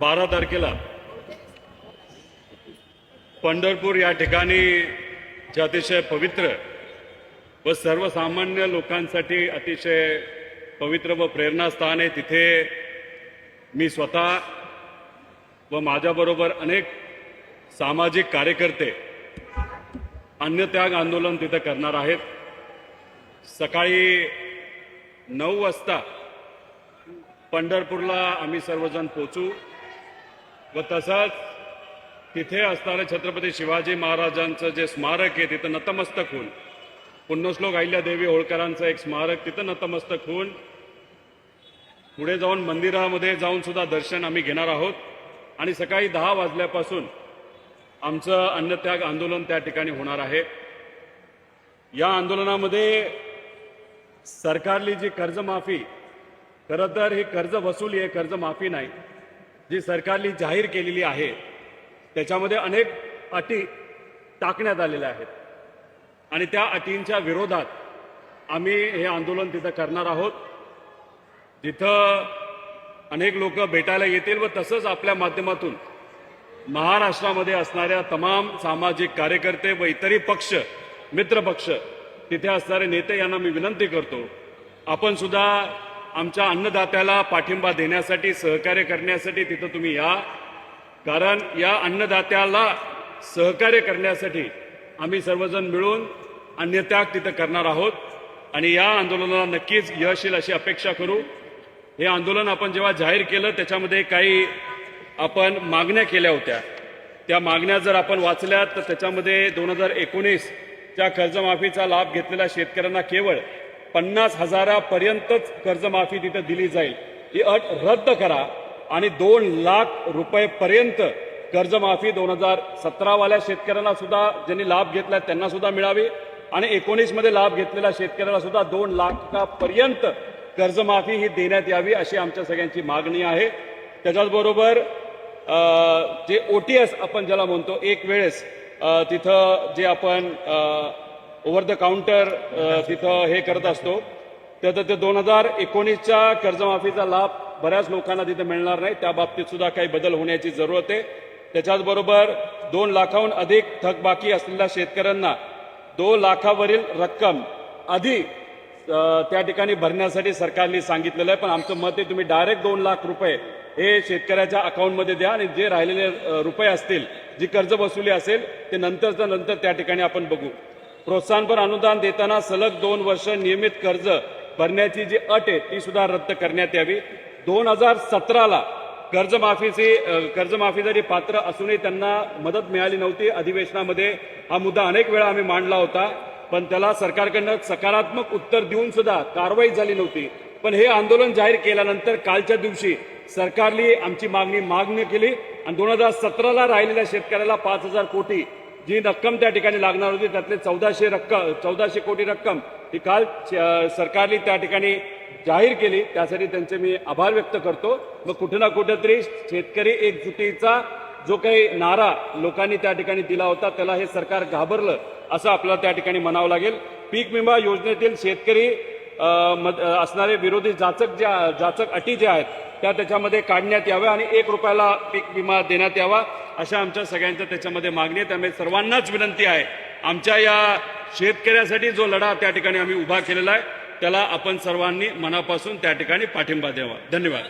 12 तारखेला पंढरपूर या ठिकाणी जे अतिशय पवित्र व सर्वसामान्य लोकांसाठी अतिशय पवित्र व प्रेरणास्थान आहे, तिथे मी स्वतः व माझ्याबरोबर अनेक सामाजिक कार्यकर्ते अन्नत्याग आंदोलन तिथे करणार आहेत। सकाळी 9 वाजता पंढरपूरला आम्ही सर्वजण पोचू व तसंच तिथे असणारे छत्रपती शिवाजी महाराजांचं जे स्मारक आहे तिथं नतमस्तक होऊन, पुण्यश्लोक अहिल्यादेवी होळकरांचं एक स्मारक तिथं नतमस्तक होऊन पुढे जाऊन मंदिरामध्ये जाऊन सुद्धा दर्शन आम्ही घेणार आहोत। आणि सकाळी 10 वाजल्यापासून आमचं अन्नत्याग आंदोलन त्या ठिकाणी होणार आहे। या आंदोलनामध्ये सरकारली जी कर्जमाफी, खरं तर ही कर्ज वसुली आहे, कर्जमाफी नाही, जी सरकारली जाहीर केलेली आहे त्याच्यामध्ये अनेक अटी टाकण्यात आलेल्या आहेत आणि त्या अटींच्या विरोधात आम्ही हे आंदोलन तिथं करणार आहोत। जिथं अनेक लोक भेटायला येतील व तसंच आपल्या माध्यमातून महाराष्ट्रामध्ये असणाऱ्या तमाम सामाजिक कार्यकर्ते व इतरही पक्ष, मित्र पक्ष, तिथे असणारे नेते यांना मी विनंती करतो, आपण सुद्धा आमच्या अन्नदात्याला पाठिंबा देण्यासाठी, सहकार्य करण्यासाठी तिथं तुम्ही या। कारण या अन्नदात्याला सहकार्य करण्यासाठी आम्ही सर्वजण मिळून अन्नत्याग तिथं करणार आहोत आणि या आंदोलनाला नक्कीच यश येईल अशी अपेक्षा करू। हे आंदोलन आपण जेव्हा जाहीर केलं त्याच्यामध्ये काही आपण मागण्या केल्या होत्या, त्या मागण्या जर आपण वाचल्या तर त्याच्यामध्ये 2019च्या कर्जमाफीचा लाभ घेतलेल्या शेतकऱ्यांना केवळ 50,000पर्यंतच कर्जमाफी तिथे दिली जाईल, ही अट रद्द करा आणि 2 लाख रुपयेपर्यंत कर्जमाफी 2017वाल्या शेतकऱ्यांना सुद्धा, ज्यांनी लाभ घेतला त्यांना सुद्धा मिळावी आणि 19 मध्ये लाभ घेतलेल्या शेतकऱ्याला सुद्धा 2 लाखापर्यंत कर्जमाफी ही देण्यात यावी अशी आमच्या सगळ्यांची मागणी आहे। त्याच्याचबरोबर जे OTS आपण ज्याला म्हणतो, एक वेळेस तिथं जे आपण ओव्हर द काउंटर तिथं हे करत असतो, तर ते 2019च्या कर्जमाफीचा लाभ बऱ्याच लोकांना तिथे मिळणार नाही, त्या बाबतीत सुद्धा काही बदल होण्याची जरूरत आहे। त्याच्याचबरोबर 2 लाखाहून अधिक थकबाकी असलेल्या शेतकऱ्यांना 2 लाखावरील रक्कम आधी त्या ठिकाणी भरण्यासाठी सरकारने सांगितलेलं आहे, पण आमचं मत आहे तुम्ही डायरेक्ट 2 लाख रुपये हे शेतकऱ्याच्या अकाउंटमध्ये द्या आणि जे राहिलेले रुपये असतील, जी कर्ज वसुली असेल ते नंतर त्या ठिकाणी आपण बघू। प्रोत्साहनपर अनुदान देताना सलग 2 वर्ष नियमित कर्ज भरण्याची जी अट आहे ती सुद्धा रद्द करण्यात यावी। 2017ला कर्जमाफी जरी पात्र असूनही त्यांना मदत मिळाली नव्हती। अधिवेशनामध्ये हा मुद्दा अनेक वेळा आम्ही मांडला होता, पण त्याला सरकारकडनं सकारात्मक उत्तर देऊन सुद्धा कारवाई झाली नव्हती। पण हे आंदोलन जाहीर केल्यानंतर कालच्या दिवशी सरकारने आमची मागणी केली आणि 2017ला राहिलेल्या शेतकऱ्याला 5,000 कोटी जी रक्कम त्या ठिकाणी लागणार होती त्यातले 1400 कोटी रक्कम ही काल सरकारने त्या ठिकाणी जाहीर केली, त्यासाठी त्यांचे मी आभार व्यक्त करतो। मग कुठे ना कुठेतरी शेतकरी एकजुटीचा जो काही नारा लोकांनी त्या ठिकाणी दिला होता त्याला हे सरकार घाबरलं असं आपल्याला त्या ठिकाणी म्हणावं लागेल। पीक विमा योजनेतील शेतकरी असणारे विरोधी जाचक अटी ज्या आहेत त्या त्याच्यामध्ये काढण्यात याव्या आणि 1 रुपयाला पीक विमा देण्यात यावा अशा आमच्या सगळ्यांच्या त्याच्यामध्ये मागणी आहे। त्यामुळे सर्वांनाच विनंती आहे, आमच्या या शेतकऱ्यासाठी जो लढा त्या ठिकाणी आम्ही उभा केलेला आहे त्याला आपण सर्वांनी मनापासून त्या ठिकाणी पाठिंबा द्यावा। धन्यवाद।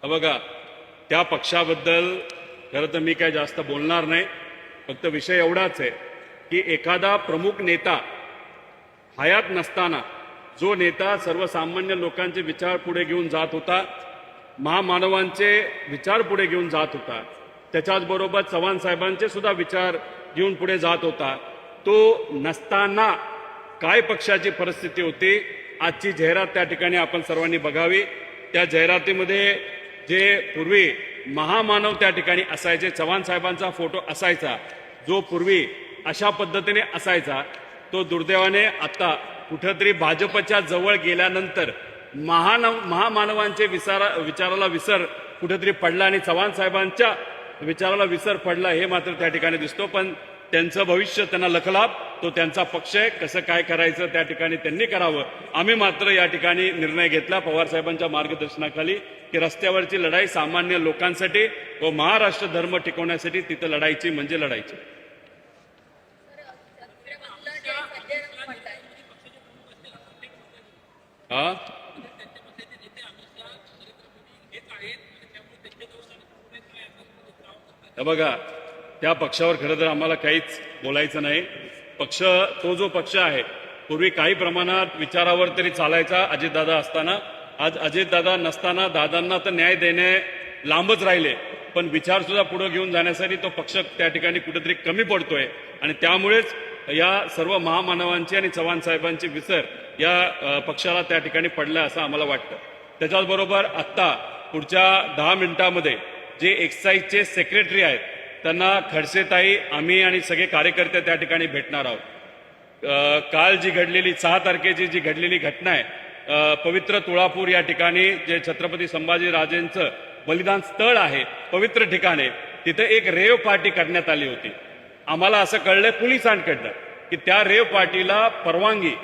बघा, त्या पक्षाबद्दल खरं तर मी काय जास्त बोलणार नाही, फक्त विषय एवढाच आहे की एखादा प्रमुख नेता हयात नसताना जो नेता सर्वसामान्य लोकांचे विचार पुढे घेऊन जात होता, महामानवांचे विचार पुढे घेऊन जात होता, त्याच्याचबरोबर चव्हाण साहेबांचे सुद्धा विचार घेऊन पुढे जात होता, तो नसताना काय पक्षाची परिस्थिती होती आजची जाहिरात त्या ठिकाणी आपण सर्वांनी बघावी। त्या जाहिरातीमध्ये जे पूर्वी महामानव त्या ठिकाणी असायचे, चव्हाण साहेबांचा फोटो असायचा, जो पूर्वी अशा पद्धतीने असायचा, तो दुर्दैवाने आता कुठेतरी भाजपच्या जवळ गेल्यानंतर महामानवांचे विचाराला विसर कुठेतरी पडला आणि चव्हाण साहेबांच्या विचाराला विसर पडला हे मात्र त्या ठिकाणी दिसतो। पण त्यांचं भविष्य त्यांना लखलाभ तो त्यांचा पक्ष आहे, कसं काय करायचं त्या ठिकाणी त्यांनी करावं. आम्ही मात्र या ठिकाणी निर्णय घेतला पवार साहेबांच्या मार्गदर्शनाखाली की रस्त्यावरची लढाई सामान्य लोकांसाठी व महाराष्ट्र धर्म टिकवण्यासाठी तिथं लढायची म्हणजे लढायची. हा बघा, त्या पक्षावर खरं तर आम्हाला काहीच बोलायचं नाही. पक्ष तो जो पक्ष आहे पूर्वी काही प्रमाणात विचारावर तरी चालायचा अजितदादा असताना. आज अजितदादा नसताना दादांना तर न्याय देणे लांबच राहिले, पण विचार सुद्धा पुढे घेऊन जाण्यासाठी तो पक्ष त्या ठिकाणी कुठेतरी कमी पडतोय. आणि त्यामुळेच या सर्व महामानवांची आणि चव्हाण साहेबांची विसर या पक्षाला त्या ठिकाणी पडला असं आम्हाला वाटतं. त्याच्याचबरोबर आत्ता पुढच्या 10 मिनिटांमध्ये जे एक्साईजचे सेक्रेटरी आहेत त्यांना खडसेताई, आम्ही आणि सगळे कार्यकर्ते त्या ठिकाणी भेटणार आहोत. काल जी घडलेली 6 तारखेची जी घडलेली घटना आहे, पवित्र तुळापूर या ठिकाणी जे छत्रपती संभाजीराजेंचं बलिदान स्थळ आहे, पवित्र ठिकाणे, तिथे एक रेव पार्टी करण्यात आली होती. आम्हाला असं कळलंय पोलिसांकडनं की त्या रेव पार्टीला परवानगी,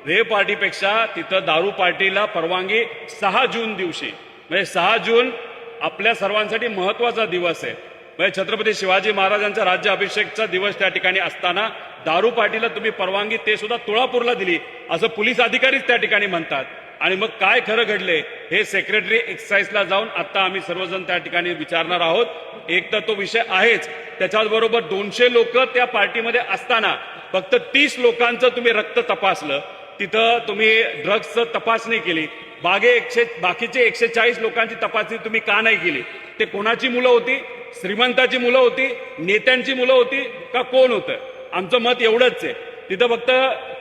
रेव पार्टीपेक्षा तिथं दारू पार्टीला परवानगी 6 जून दिवशी, म्हणजे 6 जून आपल्या सर्वांसाठी महत्वाचा दिवस आहे. म्हणजे छत्रपती शिवाजी महाराजांचा राज्याभिषेकचा दिवस त्या ठिकाणी असताना दारू पार्टीला तुम्ही परवानगी ते सुद्धा तुळापूरला दिली असं पोलीस अधिकारीच त्या ठिकाणी म्हणतात. आणि मग काय खरं घडले हे सेक्रेटरी एक्साईजला जाऊन आता आम्ही सर्वजण त्या ठिकाणी विचारणार आहोत. एक तर तो विषय आहेच, त्याच्याबरोबर 200 लोक त्या पार्टीमध्ये असताना फक्त 30 लोकांचं तुम्ही रक्त तपासलं, तिथं तुम्ही ड्रग्सचं तपासणी केली, बाकीचे 140 लोकांची तपासणी तुम्ही का नाही केली? ते कोणाची मुलं होती? श्रीमंताची मुलं होती, नेत्यांची मुलं होती का कोण होतं? आमचं मत एवढंच आहे, तिथं फक्त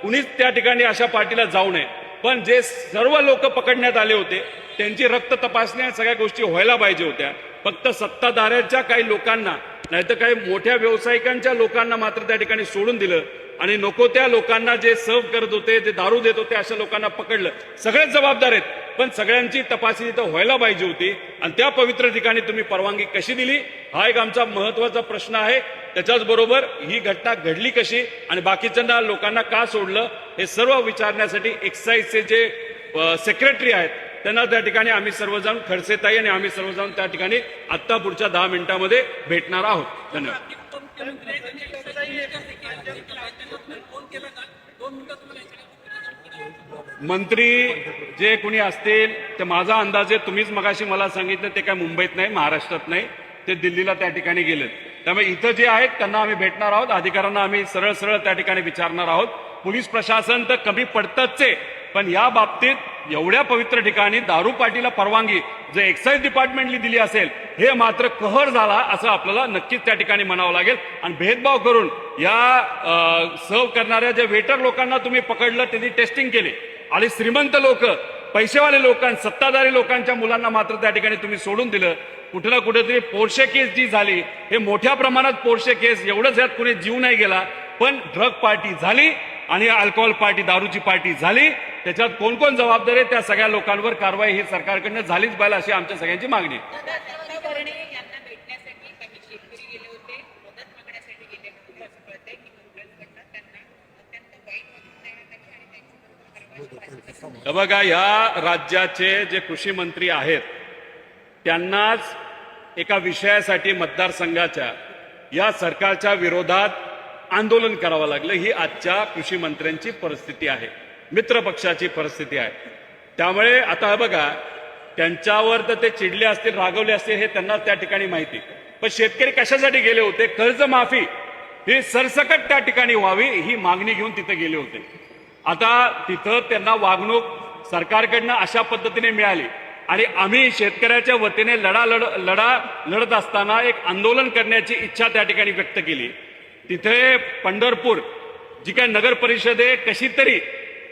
कुणीच त्या ठिकाणी अशा पार्टीला जाऊ नये. पण जे सर्व लोक पकडण्यात आले होते त्यांची रक्त तपासणी सगळ्या गोष्टी व्हायला पाहिजे होत्या. फक्त सत्ताधाऱ्यांच्या काही लोकांना, नाहीतर काही मोठ्या व्यावसायिकांच्या लोकांना मात्र त्या ठिकाणी सोडून दिलं आणि नको त्या लोकांना जे सर्व करत होते, जे दारू देत होते अशा लोकांना पकडलं. सगळेच जबाबदार आहेत, पण सगळ्यांची तपासणी तर व्हायला पाहिजे होती. आणि त्या पवित्र ठिकाणी तुम्ही परवानगी कशी दिली हा एक आमचा महत्वाचा प्रश्न आहे. त्याच्याच बरोबर ही घटना घडली कशी आणि बाकीच्या लोकांना का सोडलं हे सर्व विचारण्यासाठी एक्साईजचे जे सेक्रेटरी आहेत त्यांना त्या ठिकाणी आम्ही सर्वजण, खडसेताई आणि आम्ही सर्वजण त्या ठिकाणी आत्ता पुढच्या 10 मिनिटांमध्ये भेटणार आहोत. धन्यवाद. मंत्री जे कोणी असतील ते माझा अंदाज आहे, तुम्हीच मगाशी मला सांगितलं ते काय मुंबईत नाही, महाराष्ट्रात नाही, ते दिल्लीला त्या ठिकाणी गेलेत. त्यामुळे इथं जे आहेत त्यांना आम्ही भेटणार आहोत, अधिकाऱ्यांना आम्ही सरळ सरळ त्या ठिकाणी विचारणार आहोत. पोलीस प्रशासन तर कमी पडतच आहे, पण या बाबतीत एवढ्या पवित्र ठिकाणी दारू पार्टीला परवानगी जे एक्साईज डिपार्टमेंटनी दिली असेल हे मात्र कहर झाला असं आपल्याला नक्कीच त्या ठिकाणी म्हणावं लागेल. आणि भेदभाव करून या सर्व करणाऱ्या जे वेटर लोकांना तुम्ही पकडलं, त्यांनी टेस्टिंग केली आणि श्रीमंत लोक, पैसेवाले लोकांना, सत्ताधारी लोकांच्या मुलांना मात्र त्या ठिकाणी तुम्ही सोडून दिलं. कुठे ना कुठेतरी पोर्शे केस जी झाली, हे मोठ्या प्रमाणात पोर्शे केस, एवढंच यात कुणी जीव नाही गेला, पण ड्रग पार्टी झाली आणि अल्कोहोल पार्टी, दारूची पार्टी झाली. त्याच्यात कोण कोण जबाबदार आहे त्या सगळ्या लोकांवर कारवाई ही सरकारकडनं झालीच पाहिजे अशी आमच्या सगळ्यांची मागणी. बघा, या राज्याचे जे कृषी मंत्री आहेत त्यांनाच एका विषयासाठी मतदारसंघाच्या या सरकारच्या विरोधात आंदोलन करावं लागलं. ही आजच्या कृषी मंत्र्यांची परिस्थिती आहे, मित्र पक्षाची परिस्थिती आहे. त्यामुळे आता बघा, त्यांच्यावर तर ते चिडले असतील, रागवले असतील हे त्यांना त्या ठिकाणी माहिती, पण शेतकरी कशासाठी गेले होते? कर्जमाफी ही सरसकट त्या ठिकाणी व्हावी ही मागणी घेऊन तिथे गेले होते. आता तिथं त्यांना वागणूक सरकारकडनं अशा पद्धतीने मिळाली आणि आम्ही शेतकऱ्याच्या वतीने लढत असताना एक आंदोलन करण्याची इच्छा त्या ठिकाणी व्यक्त केली. तिथे पंढरपूर जी काय नगर परिषद आहे, कशी तरी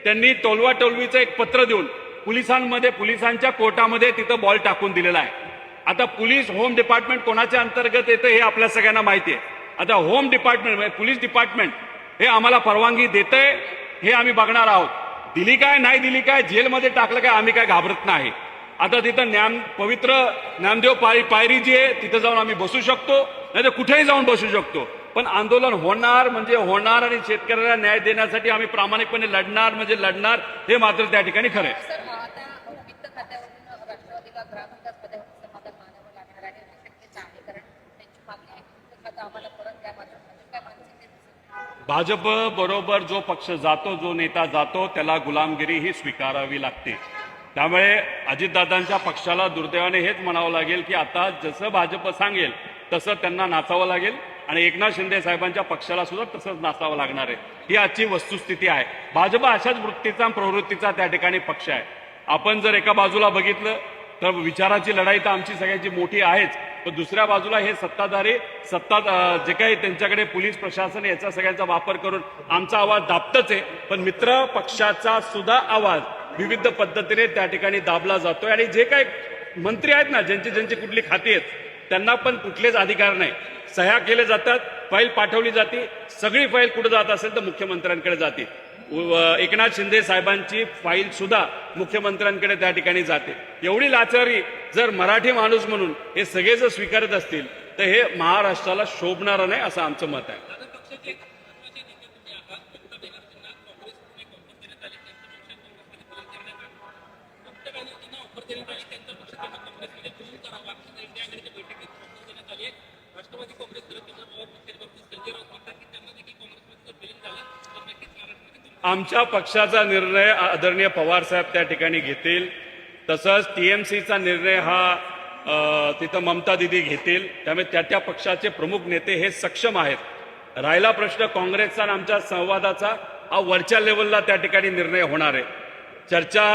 त्यांनी टोलवाटोलवीचं एक पत्र देऊन पोलिसांच्या कोर्टामध्ये तिथं बॉल टाकून दिलेला आहे. आता पोलीस होम डिपार्टमेंट कोणाच्या अंतर्गत येतं हे आपल्या सगळ्यांना माहिती आहे. आता होम डिपार्टमेंट म्हणजे पोलीस डिपार्टमेंट हे आम्हाला परवानगी देतंय हे आम्ही बघणार आहोत. दिली काय नाही दिली काय, जेलमध्ये टाकलं काय, आम्ही काय घाबरत नाही. आता तिथं पवित्र ज्ञानदेव पायरी जी आहे तिथं जाऊन आम्ही बसू शकतो, नाही तर कुठेही जाऊन बसू शकतो. पण आंदोलन होणार म्हणजे होणार आणि शेतकऱ्याला न्याय देण्यासाठी आम्ही प्रामाणिकपणे लढणार म्हणजे लढणार, हे मात्र त्या ठिकाणी खरं आहे. सर, आता वित्त खात्यावरून राष्ट्रवादीला ग्रामविकास समाधान मानावं लागणार आणि शक्यता आहे, कारण त्यांची मागणी आहे वित्त खातं आम्हाला परत द्या. मात्र काय मानसिकता भाजप बरोबर जो पक्ष जातो, जो नेता जातो, त्याला गुलामगिरी ही स्वीकारावी लागते. त्यामुळे अजितदादांच्या पक्षाला दुर्दैवाने हेच म्हणावं लागेल की आता जसं भाजप सांगेल तसं त्यांना नाचावं लागेल आणि एकनाथ शिंदे साहेबांच्या पक्षाला सुद्धा तसंच नाचावं लागणार आहे. ही आजची वस्तुस्थिती आहे. भाजप अशाच वृत्तीचा प्रवृत्तीचा त्या ठिकाणी पक्ष आहे. आपण जर एका बाजूला बघितलं तर विचाराची लढाई तर आमची सगळ्यांची मोठी आहेच, पण दुसऱ्या बाजूला हे सत्ताधारी जे काही त्यांच्याकडे पोलीस प्रशासन याचा सगळ्यांचा वापर करून आमचा आवाज दाबतच आहे, पण मित्र पक्षाचा सुद्धा आवाज विविध पद्धतीने त्या ठिकाणी दाबला जातोय. आणि जे काही मंत्री आहेत ना, ज्यांची कुठली खाती आहेत, त्यांना पण कुठलेच अधिकार नाही. सह्या केले जातात, फाईल पाठवली जाते, सगळी फाईल कुठे जात असेल तर मुख्यमंत्र्यांकडे जाते. एकनाथ शिंदे साहेबांची फाईल सुद्धा मुख्यमंत्र्यांकडे त्या ठिकाणी जाते. एवढी लाचारी जर मराठी माणूस म्हणून हे सगळे जर स्वीकारत असतील तर हे महाराष्ट्राला शोभणारं नाही, असं आमचं मत आहे. आमच्या पक्षाचा निर्णय आदरणीय पवार साहेब त्या ठिकाणी घेतील. तसंच टीएमसीचा निर्णय हा तिथं ममता दिदी घेतील. त्यामुळे त्या पक्षाचे प्रमुख नेते हे सक्षम आहेत. राहिला प्रश्न काँग्रेसचा आणि आमच्या संवादाचा, हा वरच्या लेवलला त्या ठिकाणी निर्णय होणार आहे. चर्चा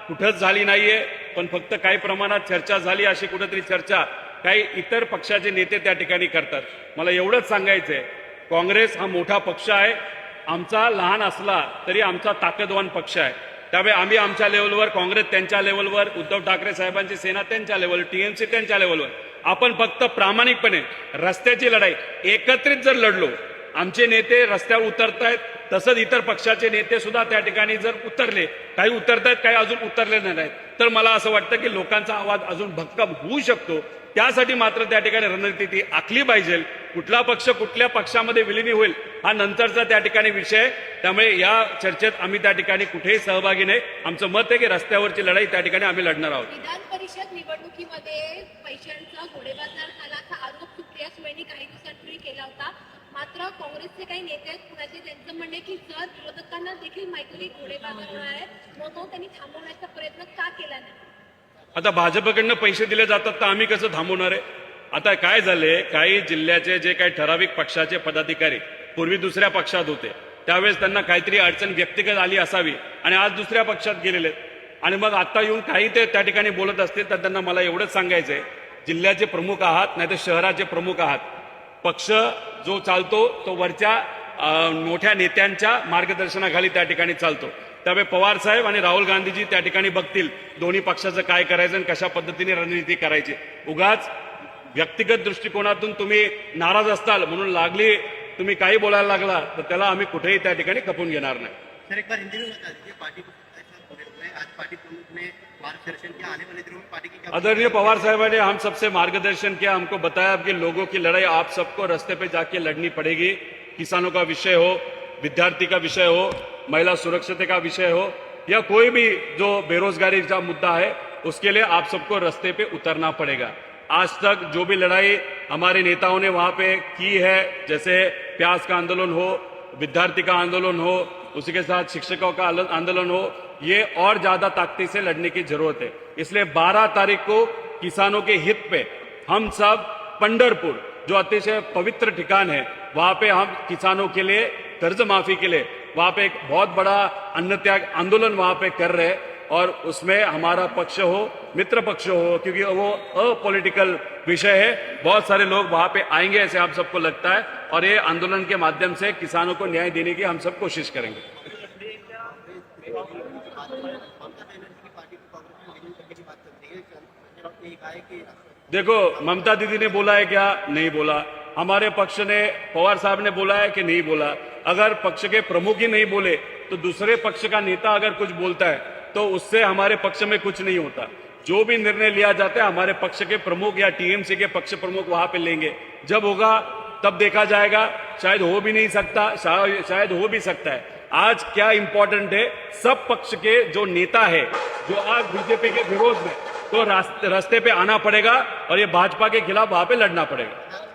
कुठंच झाली नाहीये, पण फक्त काही प्रमाणात चर्चा झाली, अशी कुठेतरी चर्चा काही इतर पक्षाचे नेते त्या ठिकाणी करतात. मला एवढंच सांगायचंय, काँग्रेस हा मोठा पक्ष आहे. आमचा लहान असला तरी आमचा ताकदवान पक्ष आहे. त्यामुळे आम्ही आमच्या लेवलवर, काँग्रेस त्यांच्या लेवलवर, उद्धव ठाकरे साहेबांची सेना त्यांच्या लेवलवर, टीएमसी त्यांच्या लेवलवर, आपण फक्त प्रामाणिकपणे रस्त्याची लढाई एकत्रित जर लढलो, आमचे नेते रस्त्यावर उतरतायत, तसंच इतर पक्षाचे नेते सुद्धा त्या ठिकाणी जर उतरले, काही उतरतायत काही अजून उतरले नाहीत, तर मला असं वाटतं की लोकांचा आवाज अजून भक्कम होऊ शकतो. त्यासाठी मात्र त्या ठिकाणी रणनीती आखली पाहिजे. कुठला पक्ष कुठल्या पक्षामध्ये विलीन होईल हा नंतरचा त्या ठिकाणी विषय आहे. त्यामुळे या चर्चेत आम्ही त्या ठिकाणी कुठेही सहभागी नाही. आमचं मत आहे की रस्त्यावरची लढाई त्या ठिकाणी आम्ही लढणार आहोत. विधान परिषद निवडणुकीमध्ये पैशांचा घोडेबाजार झाल्याचा आरोप सुप्रिया सुळेंनी काही दिवसांपूर्वी केला होता. मात्र काँग्रेसचे काही नेते आहेत पुण्याचे, त्यांचं म्हणणे की जर विरोधकांना देखील माहिती घोडेबाजार होणार आहे, मग तो त्यांनी थांबवण्याचा प्रयत्न का केला नाही? आता भाजपकडनं पैसे दिले जातात तर आम्ही कसं थांबवणार आहे? आता काय झाले, काही जिल्ह्याचे जे काही ठराविक पक्षाचे पदाधिकारी पूर्वी दुसऱ्या पक्षात होते, त्यावेळेस त्यांना काहीतरी अडचण व्यक्तिगत आली असावी आणि आज दुसऱ्या पक्षात गेलेले आणि मग आता येऊन काही ते त्या ठिकाणी बोलत असतील तर त्यांना मला एवढंच सांगायचंय, जिल्ह्याचे प्रमुख आहात नाही तर शहराचे प्रमुख आहात, पक्ष जो चालतो तो वरच्या मोठ्या नेत्यांच्या मार्गदर्शनाखाली त्या ठिकाणी चालतो. त्यामुळे पवार साहेब आणि राहुल गांधीजी त्या ठिकाणी बघतील दोन्ही पक्षाचं काय करायचं आणि कशा पद्धतीने रणनीती करायची. उगाच व्यक्तिगत दृष्टिकोनातून तुम्ही नाराज असताल म्हणून लागली तुम्ही काही बोलायला लागला तर त्याला आम्ही कुठेही त्या ठिकाणी खपून घेणार नाही. सर, एक बार हिंदी में बता दीजिए, पार्टी आज पार्टी प्रमुख ने मार्गदर्शन किया, आने वाले दिनों में पार्टी की क्या? आदरणीय पवार साहब ने हम सबसे मार्गदर्शन किया, हमको बताया कि लोगों की लड़ाई आप सबको रास्ते पे जाके लड़नी पड़ेगी. किसानों का विषय हो, विद्यार्थी का विषय हो, महिला सुरक्षा का विषय हो, या कोई भी जो बेरोजगारी का मुद्दा है उसके लिए आप सबको रास्ते पे उतरना पड़ेगा. आज तक जो भी लड़ाई हमारे नेताओं ने वहां पे की है, जैसे प्याज का आंदोलन हो, विद्यार्थी का आंदोलन हो, उसी के साथ शिक्षकों का आंदोलन हो, ये और ज्यादा ताकती से लड़ने की जरूरत है. इसलिए 12 तारीख को किसानों के हित पे हम सब पंढरपुर, जो अतिशय पवित्र ठिकान है, वहां पे हम किसानों के लिए कर्ज माफी के लिए वहां पे एक बहुत बड़ा अन्न त्याग आंदोलन वहां पे कर रहे हैं. और उसमें हमारा पक्ष हो, मित्र पक्ष हो, क्योंकि वो अपॉलिटिकल विषय है, बहुत सारे लोग वहां पे आएंगे ऐसे हम सबको लगता है. और ये आंदोलन के माध्यम से किसानों को न्याय देने की हम सब कोशिश करेंगे. देखो, ममता दीदी ने बोला है क्या? नहीं बोला. हमारे पक्ष ने, पवार साहब ने बोला है कि नहीं बोला. अगर पक्ष के प्रमुख ही नहीं बोले तो दूसरे पक्ष का नेता अगर कुछ बोलता है तो उससे हमारे पक्ष में कुछ नहीं होता. जो भी निर्णय लिया जाता है हमारे पक्ष के प्रमुख या टीएमसी के पक्ष प्रमुख वहां पे लेंगे. जब होगा तब देखा जाएगा। शायद हो भी नहीं सकता, शायद हो भी सकता है। आज क्या इंपॉर्टेंट है, सब पक्ष के जो नेता है जो आज बीजेपी के विरोध में, तो रास्ते पे आना पड़ेगा और ये भाजपा के खिलाफ वहां पे लड़ना पड़ेगा।